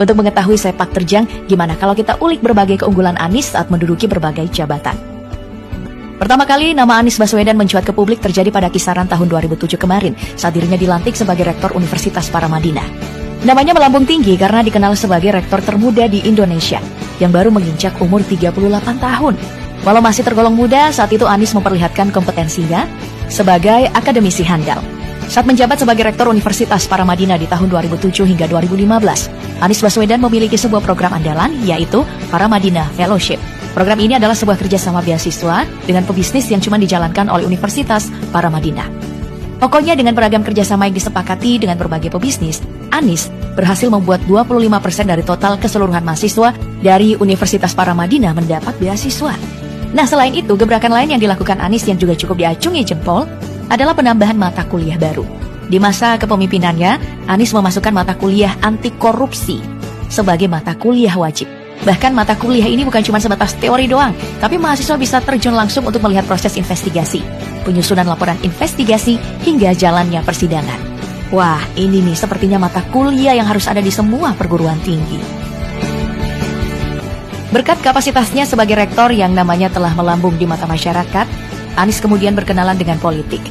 Untuk mengetahui sepak terjang, gimana kalau kita ulik berbagai keunggulan Anies saat menduduki berbagai jabatan. Pertama kali nama Anies Baswedan mencuat ke publik terjadi pada kisaran tahun 2007 kemarin saat dirinya dilantik sebagai Rektor Universitas Paramadina. Namanya melambung tinggi karena dikenal sebagai rektor termuda di Indonesia yang baru menginjak umur 38 tahun. Walau masih tergolong muda, saat itu Anies memperlihatkan kompetensinya sebagai akademisi handal. Saat menjabat sebagai Rektor Universitas Paramadina di tahun 2007 hingga 2015, Anies Baswedan memiliki sebuah program andalan, yaitu Paramadina Fellowship. Program ini adalah sebuah kerjasama beasiswa dengan pebisnis yang cuma dijalankan oleh Universitas Paramadina. Pokoknya dengan beragam kerjasama yang disepakati dengan berbagai pebisnis, Anies berhasil membuat 25% dari total keseluruhan mahasiswa dari Universitas Paramadina mendapat beasiswa. Nah, selain itu, gebrakan lain yang dilakukan Anies yang juga cukup diacungi jempol adalah penambahan mata kuliah baru. Di masa kepemimpinannya, Anies memasukkan mata kuliah anti korupsi sebagai mata kuliah wajib. Bahkan mata kuliah ini bukan cuma sebatas teori doang, tapi mahasiswa bisa terjun langsung untuk melihat proses investigasi, penyusunan laporan investigasi, hingga jalannya persidangan. Wah, ini nih sepertinya mata kuliah yang harus ada di semua perguruan tinggi. Berkat kapasitasnya sebagai rektor yang namanya telah melambung di mata masyarakat, Anies kemudian berkenalan dengan politik.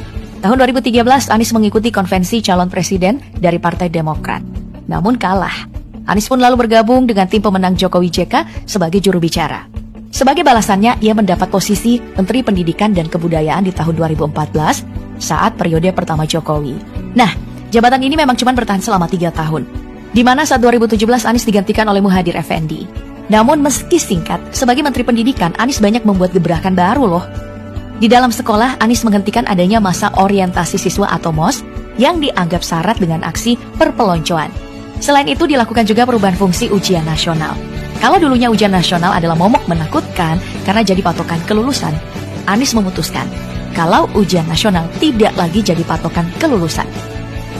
Tahun 2013, Anies mengikuti konvensi calon presiden dari Partai Demokrat. Namun kalah. Anies pun lalu bergabung dengan tim pemenang Jokowi JK sebagai juru bicara. Sebagai balasannya, ia mendapat posisi Menteri Pendidikan dan Kebudayaan di tahun 2014 saat periode pertama Jokowi. Nah, jabatan ini memang cuma bertahan selama 3 tahun. Di mana saat 2017 Anies digantikan oleh Muhadjir Effendi. Namun meski singkat, sebagai Menteri Pendidikan, Anies banyak membuat gebrakan baru loh. Di dalam sekolah, Anies menghentikan adanya masa orientasi siswa atau MOS yang dianggap syarat dengan aksi perpeloncoan. Selain itu, dilakukan juga perubahan fungsi ujian nasional. Kalau dulunya ujian nasional adalah momok menakutkan karena jadi patokan kelulusan, Anies memutuskan kalau ujian nasional tidak lagi jadi patokan kelulusan.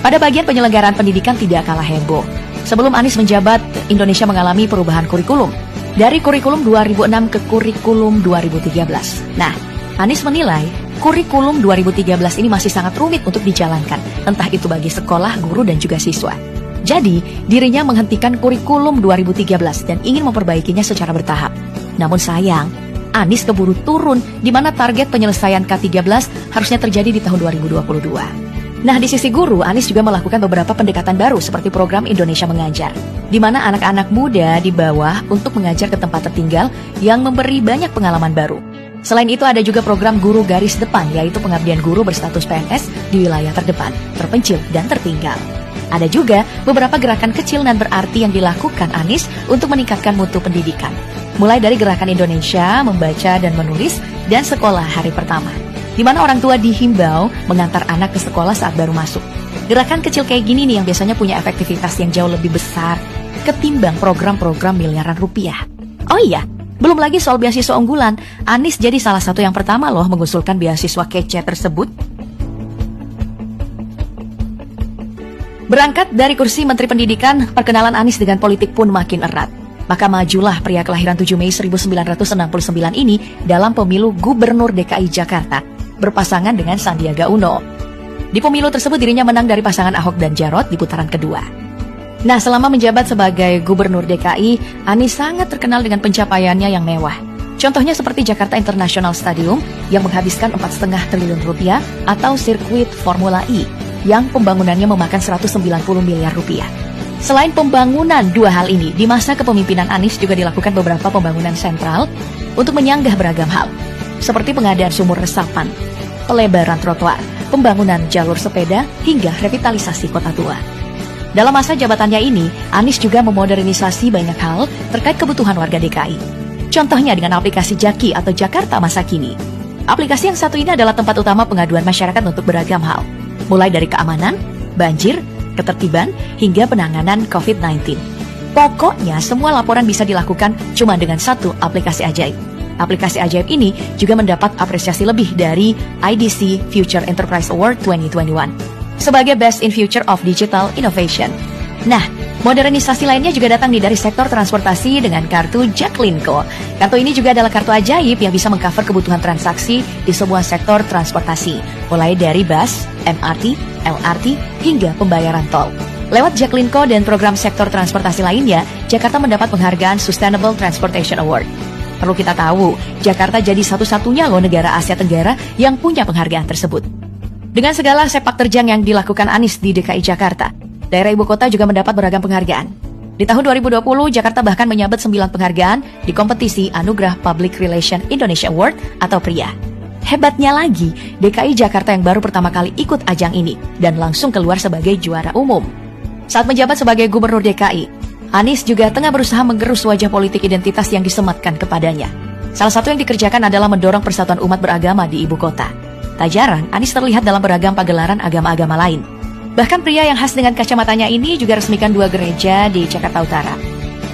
Pada bagian penyelenggaraan pendidikan tidak kalah heboh. Sebelum Anies menjabat, Indonesia mengalami perubahan kurikulum. Dari kurikulum 2006 ke kurikulum 2013. Nah, Anies menilai kurikulum 2013 ini masih sangat rumit untuk dijalankan, entah itu bagi sekolah, guru, dan juga siswa. Jadi, dirinya menghentikan kurikulum 2013 dan ingin memperbaikinya secara bertahap. Namun sayang, Anies keburu turun di mana target penyelesaian K13 harusnya terjadi di tahun 2022. Nah, di sisi guru, Anies juga melakukan beberapa pendekatan baru seperti program Indonesia Mengajar, di mana anak-anak muda di bawah untuk mengajar ke tempat tertinggal yang memberi banyak pengalaman baru. Selain itu ada juga program guru garis depan, yaitu pengabdian guru berstatus PNS di wilayah terdepan, terpencil, dan tertinggal. Ada juga beberapa gerakan kecil dan berarti yang dilakukan Anies untuk meningkatkan mutu pendidikan. Mulai dari gerakan Indonesia, membaca dan menulis, dan sekolah hari pertama, di mana orang tua dihimbau mengantar anak ke sekolah saat baru masuk. Gerakan kecil kayak gini nih yang biasanya punya efektivitas yang jauh lebih besar ketimbang program-program miliaran rupiah. Oh iya, belum lagi soal beasiswa unggulan, Anies jadi salah satu yang pertama loh mengusulkan beasiswa kece tersebut. Berangkat dari kursi Menteri Pendidikan, perkenalan Anies dengan politik pun makin erat. Maka majulah pria kelahiran 7 Mei 1969 ini dalam pemilu Gubernur DKI Jakarta, berpasangan dengan Sandiaga Uno. Di pemilu tersebut dirinya menang dari pasangan Ahok dan Jarot di putaran kedua. Nah, selama menjabat sebagai Gubernur DKI, Anies sangat terkenal dengan pencapaiannya yang mewah. Contohnya seperti Jakarta International Stadium yang menghabiskan 4,5 triliun rupiah atau sirkuit Formula E yang pembangunannya memakan 190 miliar rupiah. Selain pembangunan dua hal ini, di masa kepemimpinan Anies juga dilakukan beberapa pembangunan sentral untuk menyanggah beragam hal, seperti pengadaan sumur resapan, pelebaran trotoar, pembangunan jalur sepeda, hingga revitalisasi kota tua. Dalam masa jabatannya ini, Anies juga memodernisasi banyak hal terkait kebutuhan warga DKI. Contohnya dengan aplikasi Jaki atau Jakarta Masa Kini. Aplikasi yang satu ini adalah tempat utama pengaduan masyarakat untuk beragam hal, mulai dari keamanan, banjir, ketertiban, hingga penanganan COVID-19. Pokoknya semua laporan bisa dilakukan cuma dengan satu aplikasi ajaib. Aplikasi ajaib ini juga mendapat apresiasi lebih dari IDC Future Enterprise Award 2021 sebagai Best in Future of Digital Innovation. Nah, modernisasi lainnya juga datang dari sektor transportasi dengan kartu Jaklinko. Kartu ini juga adalah kartu ajaib yang bisa mengcover kebutuhan transaksi di semua sektor transportasi, mulai dari bus, MRT, LRT, hingga pembayaran tol. Lewat Jaklingko dan program sektor transportasi lainnya, Jakarta mendapat penghargaan Sustainable Transportation Award. Perlu kita tahu, Jakarta jadi satu-satunya loh negara Asia Tenggara yang punya penghargaan tersebut. Dengan segala sepak terjang yang dilakukan Anies di DKI Jakarta, daerah ibu kota juga mendapat beragam penghargaan. Di tahun 2020, Jakarta bahkan menyabet 9 penghargaan di kompetisi Anugerah Public Relation Indonesia Award atau PRIA. Hebatnya lagi, DKI Jakarta yang baru pertama kali ikut ajang ini dan langsung keluar sebagai juara umum. Saat menjabat sebagai Gubernur DKI, Anies juga tengah berusaha menggerus wajah politik identitas yang disematkan kepadanya. Salah satu yang dikerjakan adalah mendorong persatuan umat beragama di ibu kota. Tak jarang, Anies terlihat dalam beragam pagelaran agama-agama lain. Bahkan pria yang khas dengan kacamatanya ini juga resmikan 2 gereja di Jakarta Utara.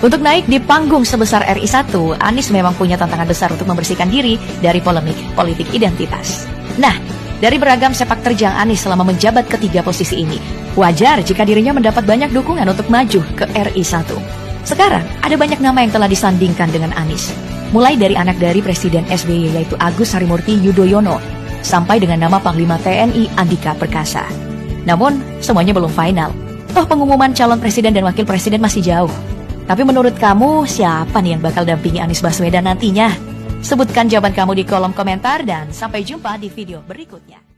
Untuk naik di panggung sebesar RI1, Anies memang punya tantangan besar untuk membersihkan diri dari polemik politik identitas. Nah, dari beragam sepak terjang Anies selama menjabat ketiga posisi ini, wajar jika dirinya mendapat banyak dukungan untuk maju ke RI1. Sekarang, ada banyak nama yang telah disandingkan dengan Anies. Mulai dari anak dari Presiden SBY yaitu Agus Harimurti Yudhoyono, sampai dengan nama Panglima TNI Andika Perkasa. Namun, semuanya belum final. Toh pengumuman calon presiden dan wakil presiden masih jauh. Tapi menurut kamu, siapa nih yang bakal dampingi Anies Baswedan nantinya? Sebutkan jawaban kamu di kolom komentar dan sampai jumpa di video berikutnya.